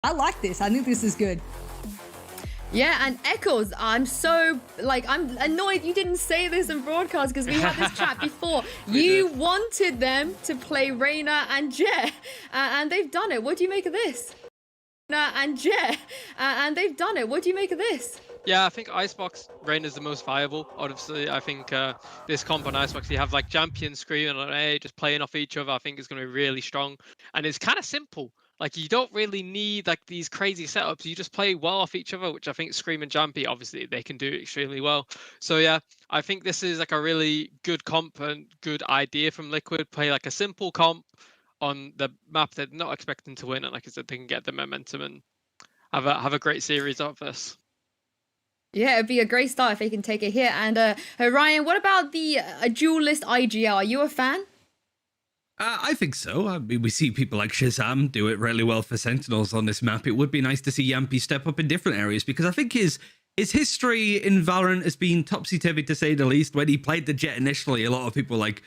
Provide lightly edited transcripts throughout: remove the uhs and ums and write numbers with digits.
I like this. I think this is good. Yeah, and Echoes, I'm annoyed you didn't say this in broadcast because we had this chat before. You wanted them to play Reyna and Jet, and they've done it. What do you make of this? Reyna and Jet, and they've done it. What do you make of this? Yeah, I think Icebox Rain is the most viable. Obviously, I think this comp on Icebox, you have like Champion, Scream, and A just playing off each other. I think is going to be really strong, and it's kind of simple. Like you don't really need like these crazy setups. You just play well off each other, which I think Scream and Jampy obviously they can do extremely well. So yeah, I think this is like a really good comp and good idea from Liquid. Play like a simple comp on the map they're not expecting to win, and like I said, they can get the momentum and have a great series of this. Yeah, it'd be a great start if they can take it here. And Ryan, what about the duelist IGL? Are you a fan? I think so. I mean, we see people like Shazam do it really well for Sentinels on this map. It would be nice to see Yampy step up in different areas because I think his history in Valorant has been topsy-turvy to say the least. When he played the Jet initially, a lot of people were like,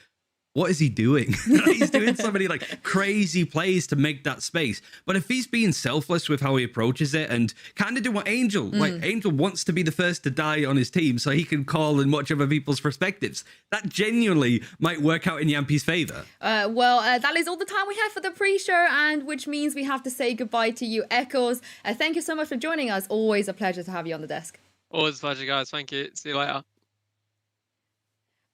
what is he doing? He's doing so many like crazy plays to make that space. But if he's being selfless with how he approaches it and kind of do what Angel, like Angel wants to be the first to die on his team so he can call and watch other people's perspectives, that genuinely might work out in Yampy's favor. That is all the time we have for the pre-show, and which means we have to say goodbye to you, Echoes. Thank you so much for joining us. Always a pleasure to have you on the desk. Always a pleasure, guys. Thank you. See you later.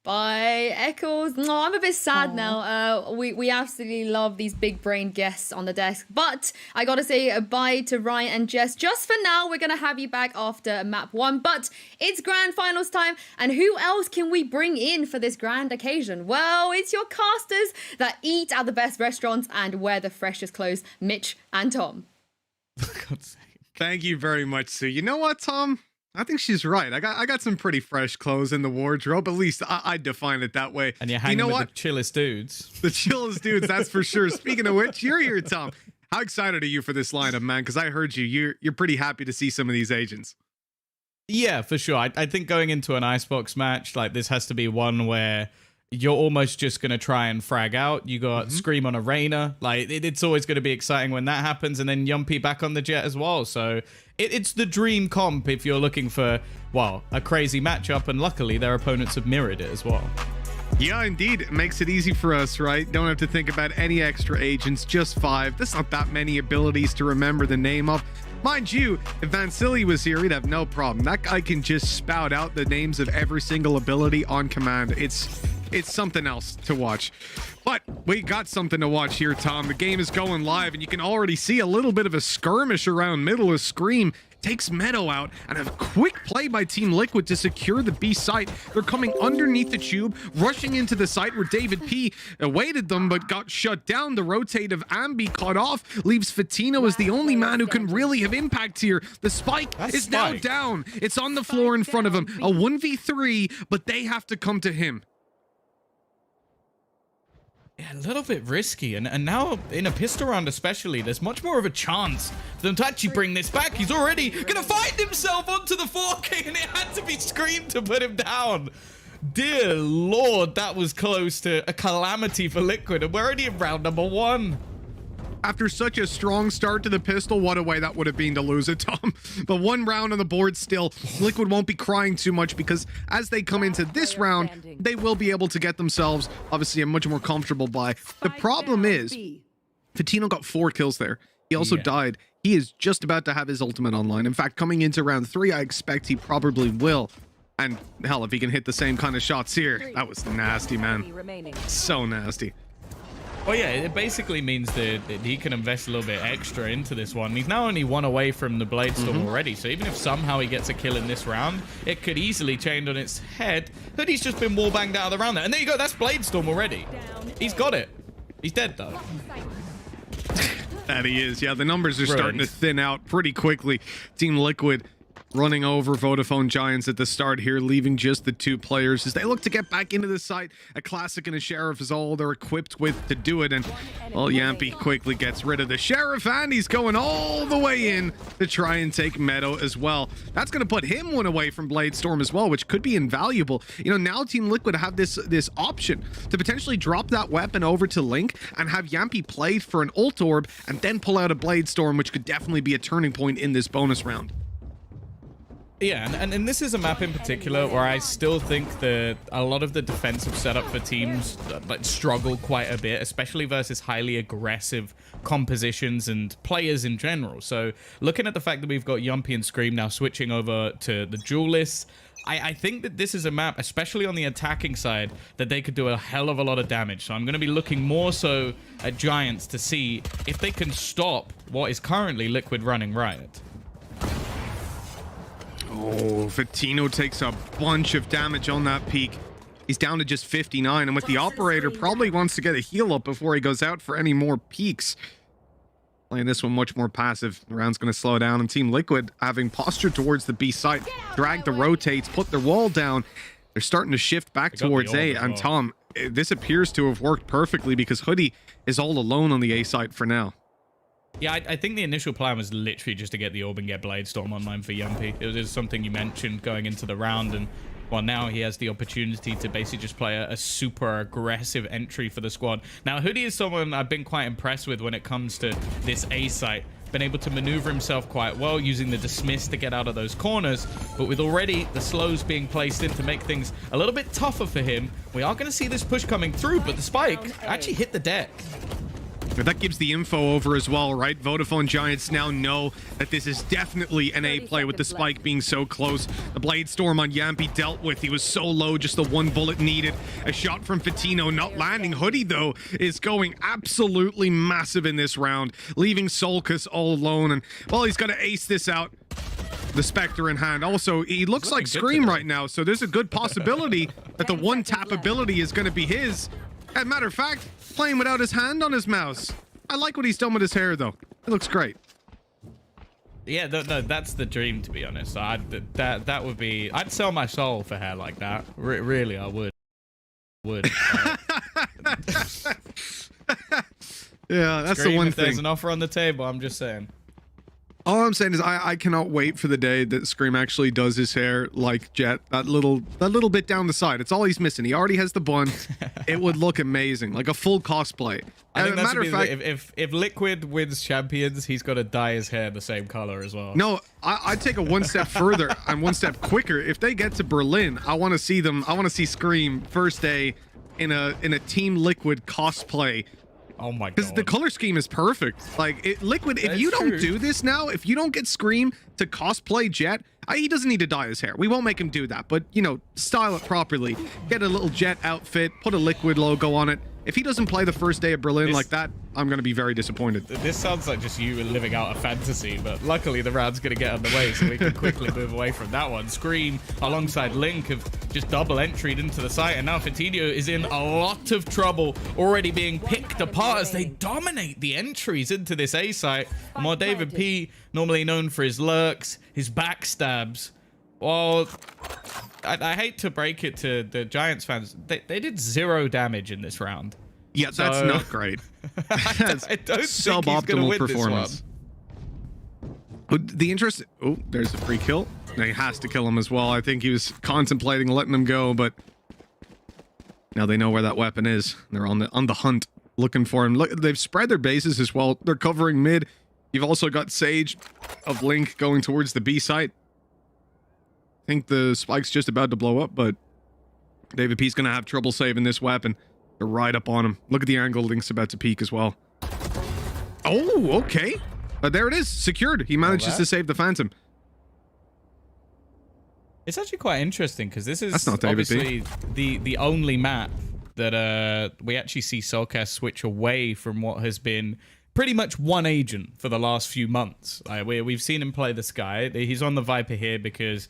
Bye, Echoes. No, I'm a bit sad now. We absolutely love these big brain guests on the desk. But I gotta say bye to Ryan and Jess. Just for now, we're gonna have you back after map 1. But it's grand finals time. And who else can we bring in for this grand occasion? Well, it's your casters that eat at the best restaurants and wear the freshest clothes, Mitch and Tom. For God's sake. Thank you very much, Sue. You know what, Tom? I think she's right. I got some pretty fresh clothes in the wardrobe. At least I define it that way. And you're hanging with the chillest dudes. The chillest dudes, that's for sure. Speaking of which, you're here, Tom. How excited are you for this lineup, man? Because I heard you're pretty happy to see some of these agents. Yeah, for sure. I think going into an Icebox match, like this has to be one where you're almost just going to try and frag out. You got Scream on a Reyna. Like, it's always going to be exciting when that happens. And then Yumpy back on the Jet as well. So it's the dream comp if you're looking for, well, a crazy matchup. And luckily, their opponents have mirrored it as well. Yeah, indeed. It makes it easy for us, right? Don't have to think about any extra agents, just 5. That's not that many abilities to remember the name of. Mind you, if Vansili was here, he'd have no problem. That guy can just spout out the names of every single ability on command. It's something else to watch. But we got something to watch here, Tom. The game is going live, and you can already see a little bit of a skirmish around middle of Scream. Takes Meadow out, and a quick play by Team Liquid to secure the B site. They're coming underneath the tube, rushing into the site where David P awaited them, but got shut down. The rotate of Ambi cut off, leaves Fatino as the only man who can really have impact here. The spike is now down. It's on the floor in front of him. A 1v3, but they have to come to him. Yeah, a little bit risky, and now in a pistol round especially, there's much more of a chance for them to actually bring this back. He's already gonna find himself onto the 4K, and it had to be Scream to put him down. Dear Lord, that was close to a calamity for Liquid, and we're already in round number 1. After such a strong start to the pistol, what a way that would have been to lose it, Tom. But 1 round on the board still. Liquid won't be crying too much because as they come into this round, they will be able to get themselves, obviously, a much more comfortable buy. The problem is, Fatino got 4 kills there. He also died. He is just about to have his ultimate online. In fact, coming into round 3, I expect he probably will. And hell, if he can hit the same kind of shots here, that was nasty, man. So nasty. Well, yeah, it basically means that he can invest a little bit extra into this one. He's now only 1 away from the Bladestorm already, so even if somehow he gets a kill in this round, it could easily change on its head that he's just been wall-banged out of the round there. And there you go, that's Bladestorm already. He's got it. He's dead, though. That he is. Yeah, the numbers are starting to thin out pretty quickly. Team Liquid running over Vodafone Giants at the start here, leaving just the 2 players as they look to get back into the site. A Classic and a Sheriff is all they're equipped with to do it, and well, Yampy quickly gets rid of the Sheriff, and he's going all the way in to try and take Meadow as well. That's going to put him one away from Bladestorm as well, which could be invaluable. You know, now Team Liquid have this option to potentially drop that weapon over to Link and have Yampy played for an ult orb and then pull out a Bladestorm, which could definitely be a turning point in this bonus round. Yeah, and this is a map in particular where I still think that a lot of the defensive setup for teams like struggle quite a bit, especially versus highly aggressive compositions and players in general. So looking at the fact that we've got Yumpy and Scream now switching over to the Duelists, I think that this is a map, especially on the attacking side, that they could do a hell of a lot of damage. So I'm going to be looking more so at Giants to see if they can stop what is currently Liquid running riot. Oh, Fatino takes a bunch of damage on that peak. He's down to just 59, and with the operator, probably wants to get a heal up before he goes out for any more peaks. Playing this one much more passive. The round's going to slow down, and Team Liquid, having postured towards the B site, drag the rotates, put their wall down. They're starting to shift back towards A, and Tom, this appears to have worked perfectly because Hoodie is all alone on the A site for now. Yeah, I think the initial plan was literally just to get the orb and get Bladestorm online for Yumpy. It was something you mentioned going into the round, and well, now he has the opportunity to basically just play a super aggressive entry for the squad. Now, Hoodie is someone I've been quite impressed with when it comes to this A site. Been able to maneuver himself quite well using the dismiss to get out of those corners, but with already the slows being placed in to make things a little bit tougher for him, we are going to see this push coming through, but the spike actually hit the deck. But that gives the info over as well, right? Vodafone Giants now know that this is definitely an A play with the spike being so close. The Bladestorm on Yampy dealt with. He was so low, just the one bullet needed. A shot from Fatino not landing. Hoodie, though, is going absolutely massive in this round, leaving Solkus all alone. And, well, he's got to ace this out. The Spectre in hand. Also, he looks like Scream right now, so there's a good possibility that the one-tap ability is going to be his. As a matter of fact, playing without his hand on his mouse. I like what he's done with his hair, though. It looks great. Yeah, no, that's the dream, to be honest. That would be... I'd sell my soul for hair like that. Really, I would. Yeah, that's Scream the one if thing. There's an offer on the table, I'm just saying. All I'm saying is I cannot wait for the day that Scream actually does his hair like Jet. That little bit down the side. It's all he's missing. He already has the bun. It would look amazing, like a full cosplay. I think matter of fact, if Liquid wins champions, he's got to dye his hair the same color as well. No, I'd take it one step further and one step quicker. If they get to Berlin, I want to see them. I want to see Scream first day in a Team Liquid cosplay. Oh my god. Because the color scheme is perfect. Like, Liquid, if you don't do this now, if you don't get Scream to cosplay Jet, he doesn't need to dye his hair. We won't make him do that. But, you know, style it properly. Get a little Jet outfit, put a Liquid logo on it. If he doesn't play the first day of Berlin like that, I'm going to be very disappointed. This sounds like just you living out a fantasy, but luckily the round's going to get underway, so we can quickly move away from that one. Scream alongside Link have just double entried into the site, and now Fatino is in a lot of trouble, already being picked apart as they dominate the entries into this A site. And while David P, normally known for his lurks, his backstabs, well, I hate to break it to the Giants fans, they did 0 damage in this round. Yeah, that's So, not great. That's I don't think he's suboptimal gonna win performance. The interest. Oh, there's a free kill. Now he has to kill him as well. I think he was contemplating letting him go, but now they know where that weapon is. They're on the hunt, looking for him. Look, they've spread their bases as well. They're covering mid. You've also got Sage of Link going towards the B site. I think the spike's just about to blow up, but David P's gonna have trouble saving this weapon. They're right up on him. Look at the angle. Link's about to peek as well. Oh, okay. There it is. Secured. He manages to save the Phantom. It's actually quite interesting because this is That's not David obviously the only map that we actually see Soulcast switch away from what has been pretty much one agent for the last few months. We've seen him play the Sky. He's on the Viper here because,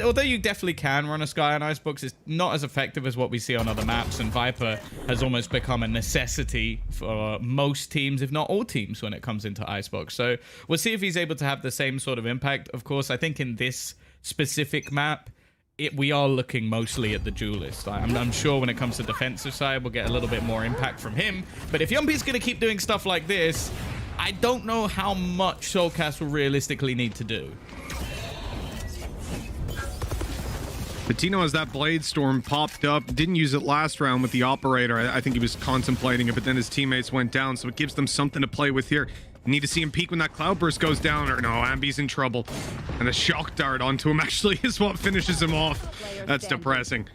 although you definitely can run a Sky on Icebox, it's not as effective as what we see on other maps, and Viper has almost become a necessity for most teams, if not all teams, when it comes into Icebox. So we'll see if he's able to have the same sort of impact. Of course, I think in this specific map, we are looking mostly at the duelist. I'm sure when it comes to defensive side, we'll get a little bit more impact from him. But if Yumpy's going to keep doing stuff like this, I don't know how much Soulcast will realistically need to do. Patino, as that Blade Storm popped up, didn't use it last round with the Operator. I think he was contemplating it, but then his teammates went down, so it gives them something to play with here. Need to see him peek when that Cloudburst goes down, or no, Ambi's in trouble. And the Shock Dart onto him actually is what finishes him off. That's depressing.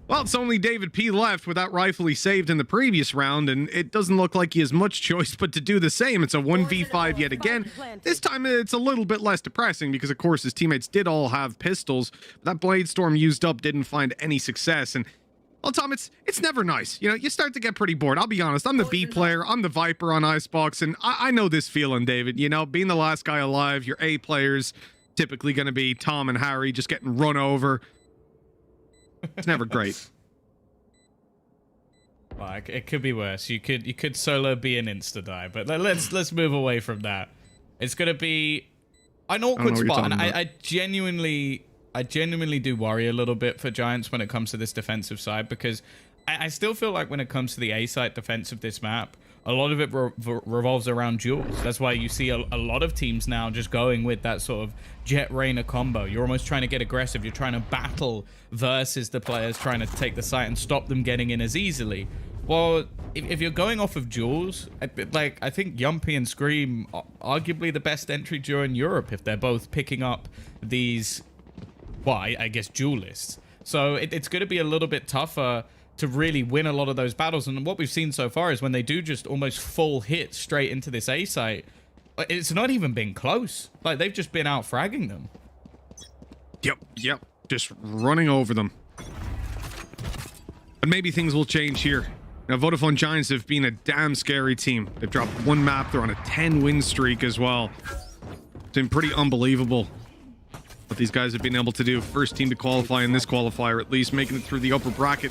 Well, it's only David P left with that rifle he saved in the previous round, and it doesn't look like he has much choice but to do the same. It's a 1v5 yet again. This time it's a little bit less depressing because, of course, his teammates did all have pistols. That Blade Storm used up didn't find any success, and well, Tom, it's never nice. You know, you start to get pretty bored. I'll be honest. I'm the B player. I'm the Viper on Icebox, and I know this feeling, David. You know, being the last guy alive, your A players typically going to be Tom and Harry just getting run over. It's never great. Like, it could be worse. You could solo be an insta die, but let's move away from that. It's gonna be an awkward spot, and I genuinely do worry a little bit for Giants when it comes to this defensive side, because I still feel like when it comes to the A site defense of this map, a lot of it revolves around duels. That's why you see a lot of teams now just going with that sort of Jet Reyna combo. You're almost trying to get aggressive. You're trying to battle versus the players trying to take the site and stop them getting in as easily. Well, if you're going off of duels, I think Yumpy and Scream are arguably the best entry duo in Europe if they're both picking up these, well, I guess duelists. So it's going to be a little bit tougher to really win a lot of those battles. And what we've seen so far is when they do just almost full hit straight into this A site, it's not even been close. Like, they've just been out fragging them. Yep. Just running over them. But maybe things will change here. Now, Vodafone Giants have been a damn scary team. They've dropped one map. They're on a 10-win streak as well. It's been pretty unbelievable what these guys have been able to do. First team to qualify in this qualifier, at least making it through the upper bracket.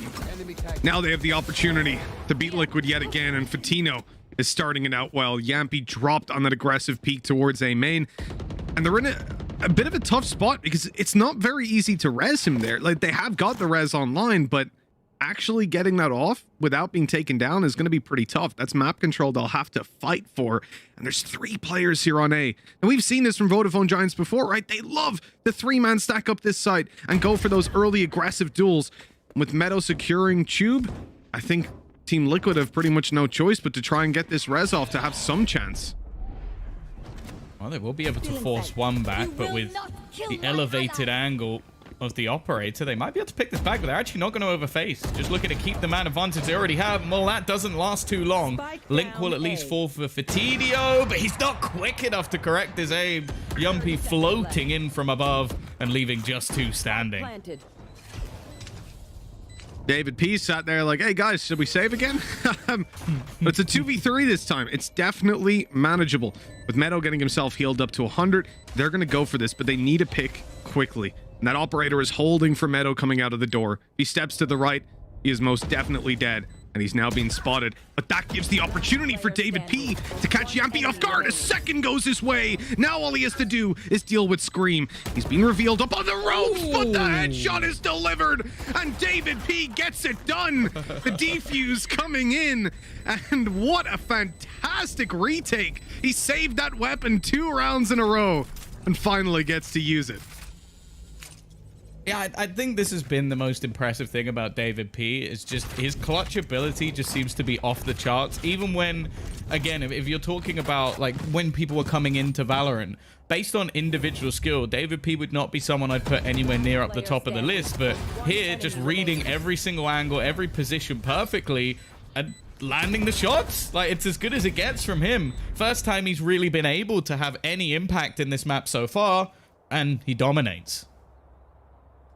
Now they have the opportunity to beat Liquid yet again, and Fatino is starting it out well. Yampy dropped on that aggressive peak towards A main, and they're in a bit of a tough spot because it's not very easy to res him there. Like, they have got the res online, but actually getting that off without being taken down is going to be pretty tough. That's map control they'll have to fight for. And there's 3 players here on A. And we've seen this from Vodafone Giants before, right? They love the 3-man stack up this side and go for those early aggressive duels. With Meadow securing Tube, I think Team Liquid have pretty much no choice but to try and get this res off to have some chance. Well, they will be able to force one back, but with the elevated angle of the Operator, they might be able to pick this back, but they're actually not going to overface. Just looking to keep the man advantage they already have. Well, that doesn't last too long. Link will at least fall for Fatidio, but he's not quick enough to correct his aim. Yumpy floating in from above and leaving just 2 standing. David P sat there like, hey guys, should we save again? But it's a 2v3 this time. It's definitely manageable. With Meadow getting himself healed up to 100, they're going to go for this, but they need a pick quickly. And that Operator is holding for Meadow coming out of the door. He steps to the right. He is most definitely dead. And he's now being spotted. But that gives the opportunity for David P to catch Yampy off guard. A second goes his way. Now all he has to do is deal with Scream. He's being revealed up on the ropes, but the headshot is delivered. And David P gets it done. The defuse coming in. And what a fantastic retake. He saved that weapon 2 rounds in a row and finally gets to use it. Yeah, I think this has been the most impressive thing about David P. Is just his clutch ability just seems to be off the charts. Even when, again, if you're talking about like when people were coming into Valorant, based on individual skill, David P would not be someone I'd put anywhere near up the top of the list. But here, just reading every single angle, every position perfectly, and landing the shots, like, it's as good as it gets from him. First time he's really been able to have any impact in this map so far, and he dominates.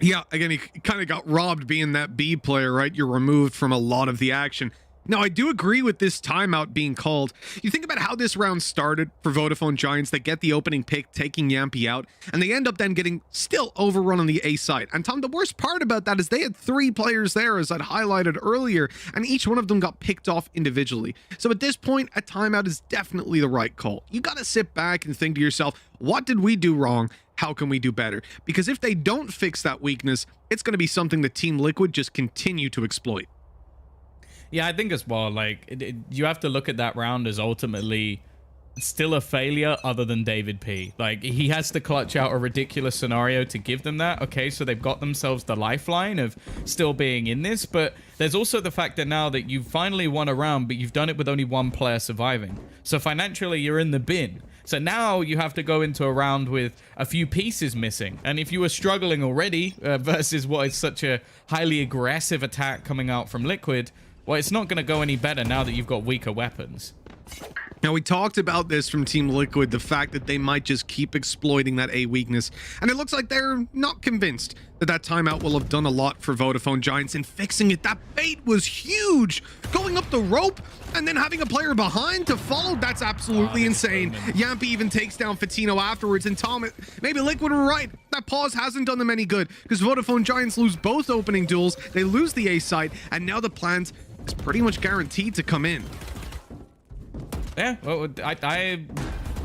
Yeah, again, he kind of got robbed being that B player, right? You're removed from a lot of the action. Now, I do agree with this timeout being called. You think about how this round started for Vodafone Giants. They get the opening pick, taking Yampy out, and they end up then getting still overrun on the A side. And Tom, the worst part about that is they had 3 players there, as I'd highlighted earlier, and each one of them got picked off individually. So at this point, a timeout is definitely the right call. You got to sit back and think to yourself, what did we do wrong? How can we do better? Because if they don't fix that weakness, it's going to be something that Team Liquid just continue to exploit. Yeah, I think as well, like, you have to look at that round as ultimately still a failure other than David P. Like, he has to clutch out a ridiculous scenario to give them that. Okay, so they've got themselves the lifeline of still being in this, but there's also the fact that now that you've finally won a round, but you've done it with only 1 player surviving. So financially, you're in the bin. So now you have to go into a round with a few pieces missing. And if you were struggling already versus what is such a highly aggressive attack coming out from Liquid, well, it's not going to go any better now that you've got weaker weapons. Now, we talked about this from Team Liquid, the fact that they might just keep exploiting that A weakness, and it looks like they're not convinced that that timeout will have done a lot for Vodafone Giants in fixing it. That bait was huge. Going up the rope and then having a player behind to follow, that's absolutely insane. Yampy even takes down Fatino afterwards, and Tom, maybe Liquid were right. That pause hasn't done them any good, because Vodafone Giants lose both opening duels, they lose the A site, and now the plant is pretty much guaranteed to come in. Yeah, well, I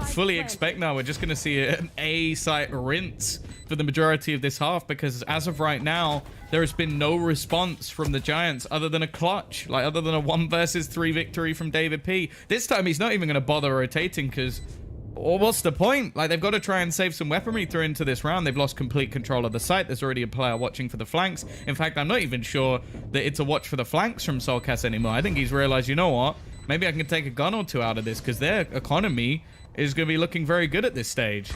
fully expect now we're just going to see an A site rinse for the majority of this half, because as of right now, there has been no response from the Giants other than a clutch, like other than a 1 versus 3 victory from David P. This time he's not even going to bother rotating, because what's the point? Like, they've got to try and save some weaponry through into this round. They've lost complete control of the site. There's already a player watching for the flanks. In fact, I'm not even sure that it's a watch for the flanks from Solcas anymore. I think he's realized, you know what? Maybe I can take a gun or 2 out of this, because their economy is going to be looking very good at this stage.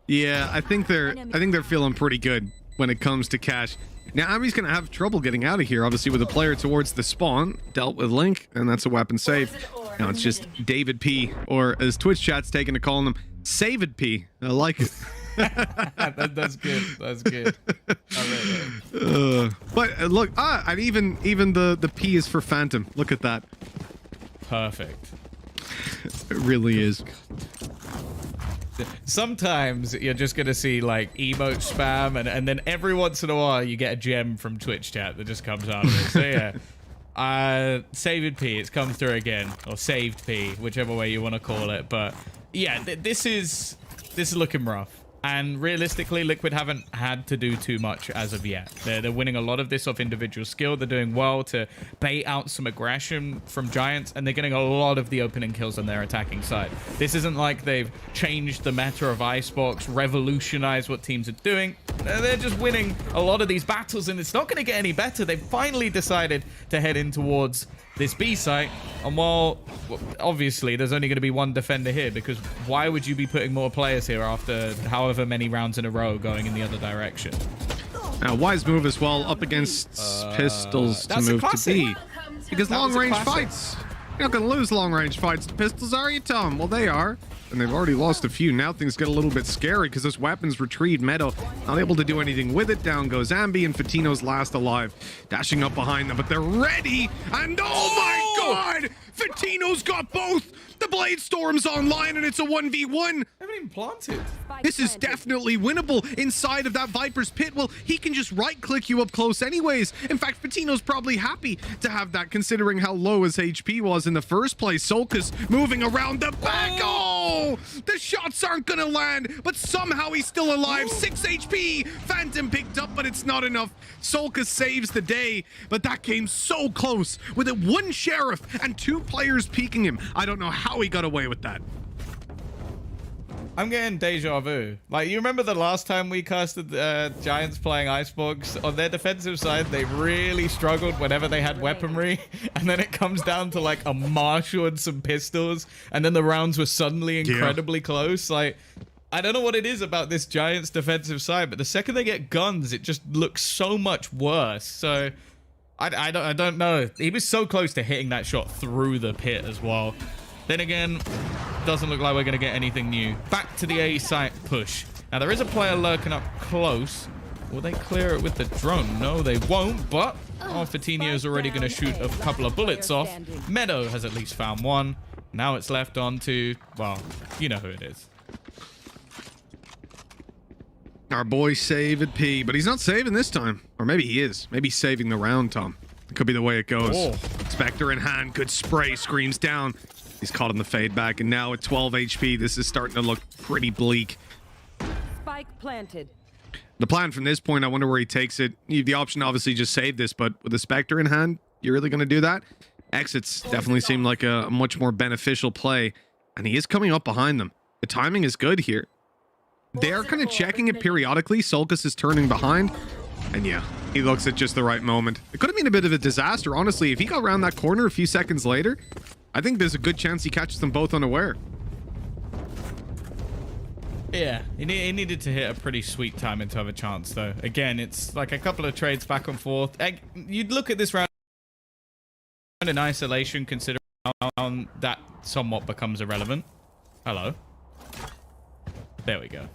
Yeah, I think they're feeling pretty good when it comes to cash. Now, Abby's going to have trouble getting out of here, obviously, with a player towards the spawn. Dealt with Link, and that's a weapon save. Now it's just David P, or as Twitch chat's taken to calling him, Savid P. I like it. That's good. That's good. But look, and even the P is for Phantom. Look at that. Perfect. It really is. Sometimes you're just gonna see like emote spam, and then every once in a while you get a gem from Twitch chat that just comes out of it. So yeah, saved P, it's come through again, or saved P, whichever way you want to call it. But yeah, this is looking rough. And realistically, Liquid haven't had to do too much as of yet. They're winning a lot of this off individual skill. They're doing well to bait out some aggression from Giants, and they're getting a lot of the opening kills on their attacking side. This isn't like they've changed the meta of Icebox, revolutionized what teams are doing. They're just winning a lot of these battles, and it's not going to get any better. They've finally decided to head in towards this B site, and while obviously there's only going to be 1 defender here, because why would you be putting more players here after however many rounds in a row going in the other direction? Now, wise move as well, up against Pistols to move to B. Because long-range fights, you're not going to lose long-range fights to Pistols, are you, Tom? Well, they are. And they've already lost a few. Now things get a little bit scary because those weapons retrieved Meadow. Not able to do anything with it. Down goes Ambi, and Fatino's last alive. Dashing up behind them, but they're ready. And oh my god! Fatino's got both! The Blade Storm's online, and it's a 1v1. I haven't even planted. This is definitely winnable inside of that Viper's pit. Well, he can just right-click you up close anyways. In fact, Fatino's probably happy to have that, considering how low his HP was in the first place. Solka's moving around the back. Oh! The shots aren't gonna land, but somehow he's still alive. 6 HP. Phantom picked up, but it's not enough. Solka saves the day, but that came so close. With it 1 Sheriff and 2 players peeking him. I don't know how he got away with that. I'm getting deja vu. Like, you remember the last time we casted Giants playing Icebox? On their defensive side, they really struggled whenever they had weaponry. And then it comes down to like a Marshall and some pistols. And then the rounds were suddenly incredibly close. Like, I don't know what it is about this Giants defensive side, but the second they get guns, it just looks so much worse. So I don't know. He was so close to hitting that shot through the pit as well. Then again, doesn't look like we're going to get anything new. Back to the A site push. Now, there is a player lurking up close. Will they clear it with the drone? No, they won't, but Fatinho's already going to shoot a couple of bullets off. Meadow has at least found one. Now it's left on to, well, you know who it is. Our boy Saved P, but he's not saving this time. Or maybe he is. Maybe he's saving the round, Tom. It could be the way it goes. Oh. Spectre in hand, good spray, screams down. He's caught in the fade back, and now at 12 HP, this is starting to look pretty bleak. Spike planted. The plan from this point, I wonder where he takes it. You have the option to obviously just save this, but with the Spectre in hand, you're really going to do that? Exits definitely seem like a much more beneficial play, and he is coming up behind them. The timing is good here. They're kind of checking it periodically. Sulcus is turning behind, and yeah, he looks at just the right moment. It could have been a bit of a disaster, honestly. If he got around that corner a few seconds later, I think there's a good chance he catches them both unaware. Yeah, he needed to hit a pretty sweet timing to have a chance, though. Again, it's like a couple of trades back and forth. You'd look at this round in isolation, considering that somewhat becomes irrelevant. Hello. There we go.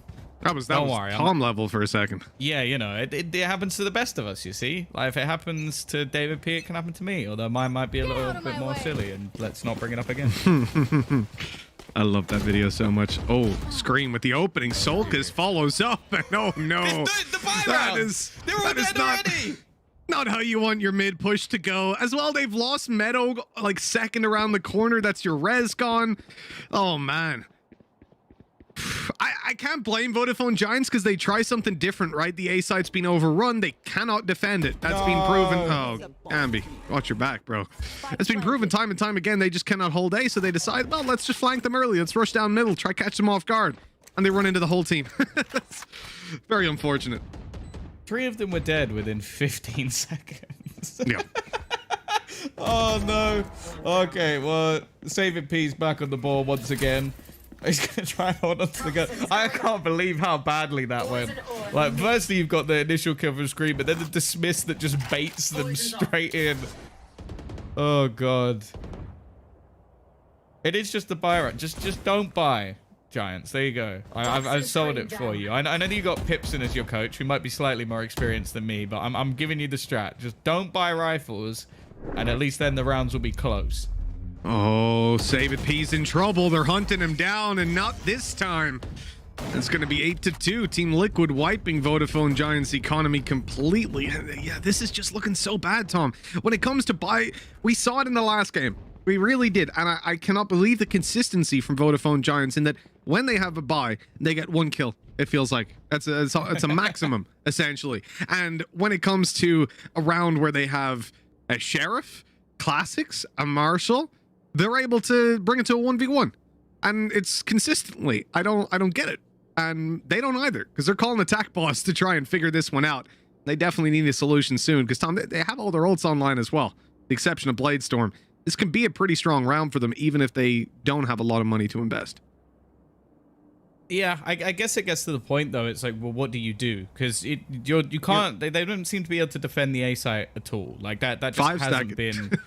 That was Tom level for a second. Yeah, you know, it happens to the best of us, you see. Like, if it happens to David P, it can happen to me. Although mine might be a little bit more silly, and let's not bring it up again. I love that video so much. Oh, Scream with the opening. Sulcus follows up, and oh no. The buy round. They're all dead already. Not how you want your mid push to go. As well, they've lost Meadow like second around the corner. That's your res gone. Oh man. I can't blame Vodafone Giants because they try something different, right? The A site's been overrun. They cannot defend it. That's been proven. Oh, Ambi, watch your back, bro. It's been proven time and time again. They just cannot hold A, so they decide, well, let's just flank them early. Let's rush down middle, try catch them off guard. And they run into the whole team. That's very unfortunate. 3 of them were dead within 15 seconds. Yeah. Oh, no. Okay, well, Saving P's back on the ball once again. He's going to try and hold on to the gun. I can't believe how badly that went. Like, firstly, you've got the initial kill from Scream, but then the dismiss that just baits them straight in. Oh, God. It is just the buy right. Just don't buy, Giants. There you go. I've sold it for you. I know you got Pipson as your coach, who might be slightly more experienced than me, but I'm giving you the strat. Just don't buy rifles, and at least then the rounds will be close. Oh, Save It P's in trouble. They're hunting him down, and not this time. It's going to be 8-2. Team Liquid wiping Vodafone Giants' economy completely. Yeah, this is just looking so bad, Tom. When it comes to buy, we saw it in the last game. We really did. And I cannot believe the consistency from Vodafone Giants in that when they have a buy, they get 1 kill. It feels like it's a maximum, essentially. And when it comes to a round where they have a Sheriff, Classics, a Marshal, they're able to bring it to a 1v1, and it's consistently. I don't get it, and they don't either, because they're calling attack boss to try and figure this one out. They definitely need a solution soon, because Tom, they have all their ults online as well, the exception of Bladestorm. This can be a pretty strong round for them, even if they don't have a lot of money to invest. Yeah, I guess it gets to the point though. It's like, well, what do you do? Because you can't. They don't seem to be able to defend the A site at all. Like that just hasn't been.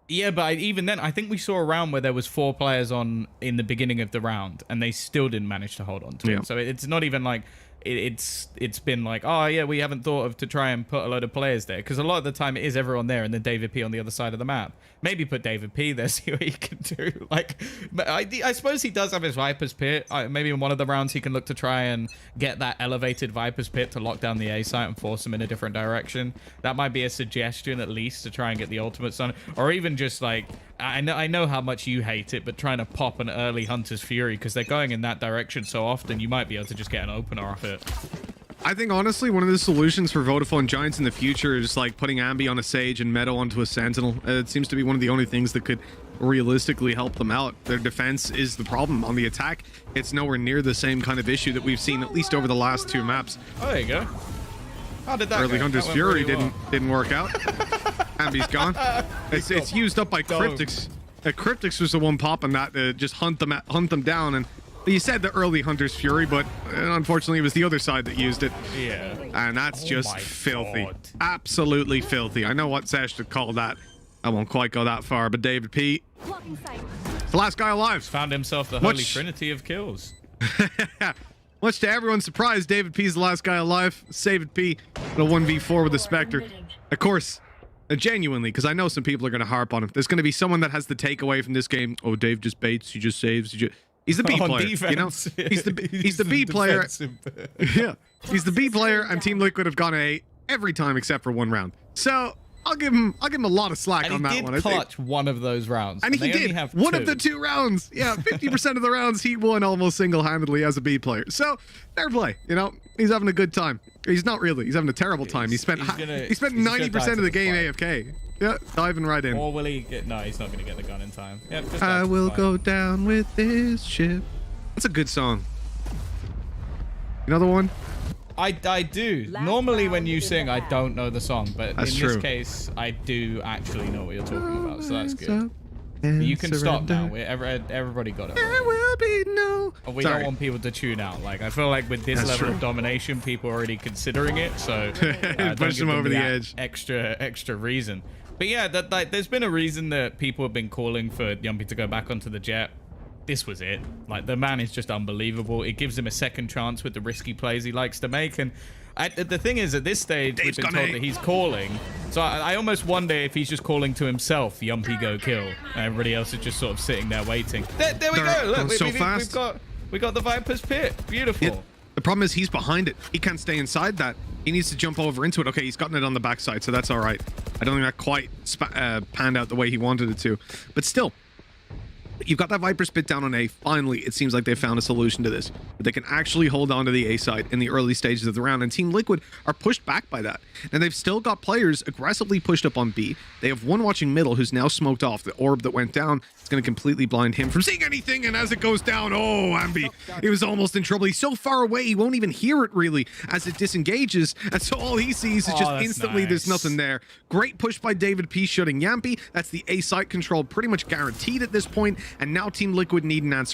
Yeah, but even then, I think we saw a round where there was 4 players on in the beginning of the round, and they still didn't manage to hold on to it. So it's not even like it's been like, oh yeah, we haven't thought of to try and put a load of players there, because a lot of the time it is everyone there and then David P on the other side of the map. Maybe put David P there, see what he can do. Like, I suppose he does have his Viper's Pit. Maybe in one of the rounds he can look to try and get that elevated Viper's Pit to lock down the A site and force them in a different direction. That might be a suggestion, at least, to try and get the ultimates on. Or even just like, I know how much you hate it, but trying to pop an early Hunter's Fury, because they're going in that direction so often, you might be able to just get an opener off it. I think, honestly, one of the solutions for Vodafone Giants in the future is like putting Ambi on a Sage and Meadow onto a Sentinel. It seems to be one of the only things that could realistically help them out. Their defense is the problem. On the attack, it's nowhere near the same kind of issue that we've seen, at least over the last 2 maps. Oh, there you go. How did that Early go? Hunter's That Fury really well. didn't work out. Ambi's gone. It's used up by Cryptix. Cryptix was the one popping that to just hunt them down. And you said the early Hunter's Fury, but unfortunately it was the other side that used it. Yeah. And that's just filthy. God. Absolutely filthy. I know what Sesh would call that. I won't quite go that far, but David P, the last guy alive. Found himself the holy trinity of kills. Much to everyone's surprise, David P's the last guy alive. Save it, P. The 1v4 with the Spectre. Of course, genuinely, because I know some people are going to harp on him. There's going to be someone that has the takeaway from this game. Oh, Dave just baits. He just saves. He's the B On player. defense. You know, he's the B player. Yeah, he's the B player, and Team Liquid have gone A every time except for one round. So I'll give him a lot of slack And on he that did one. I think. clutch one of those rounds. And he they only did have one two. of the 2 rounds. Yeah, 50% of the rounds he won almost single-handedly as a B player. So fair play. You know, he's having a good time. He's not really. He's having a terrible time. He spent he's gonna 90% of the game fight. AFK. Yeah, diving right in. Or will he get? No, he's not going to get the gun in time. Yeah, just I dive to will the fight. go down with this ship. That's a good song. You know the one? I do. Last Normally when round you in sing, the I half. don't know the song, but That's in true. this case, I do actually know what you're talking about, so that's good. And You can stop now. surrender. Everybody got it. There Right. will be no. We Sorry. don't want people to tune out. Like I feel like with this That's level true. of domination, people are already considering it. So don't Push give them over the that edge. Extra reason. But yeah, that like there's been a reason that people have been calling for Yumpy to go back onto the jet. This was it. Like the man is just unbelievable. It gives him a second chance with the risky plays he likes to make. And the thing is, at this stage, Dave's we've been gonna- told that he's calling. So I almost wonder if he's just calling to himself, Yumpy go kill, and everybody else is just sort of sitting there waiting. There we They're go. Look, going so fast. we got the Viper's Pit. Beautiful. Yeah. The problem is he's behind it. He can't stay inside that. He needs to jump over into it. Okay, he's gotten it on the backside, so that's all right. I don't think that quite panned out the way he wanted it to. But still, you've got that Viper spit down on A. Finally, it seems like they found a solution to this. But they can actually hold on to the A side in the early stages of the round. And Team Liquid are pushed back by that. And they've still got players aggressively pushed up on B. They have one watching middle who's now smoked off. The orb that went down is going to completely blind him from seeing anything. And as it goes down, oh, Ambi, he was almost in trouble. He's so far away, he won't even hear it really as it disengages. And so all he sees is Oh, just that's instantly there's nice. nothing there. Great push by David P shooting Yampy. That's the A site control pretty much guaranteed at this point. And now Team Liquid need an answer.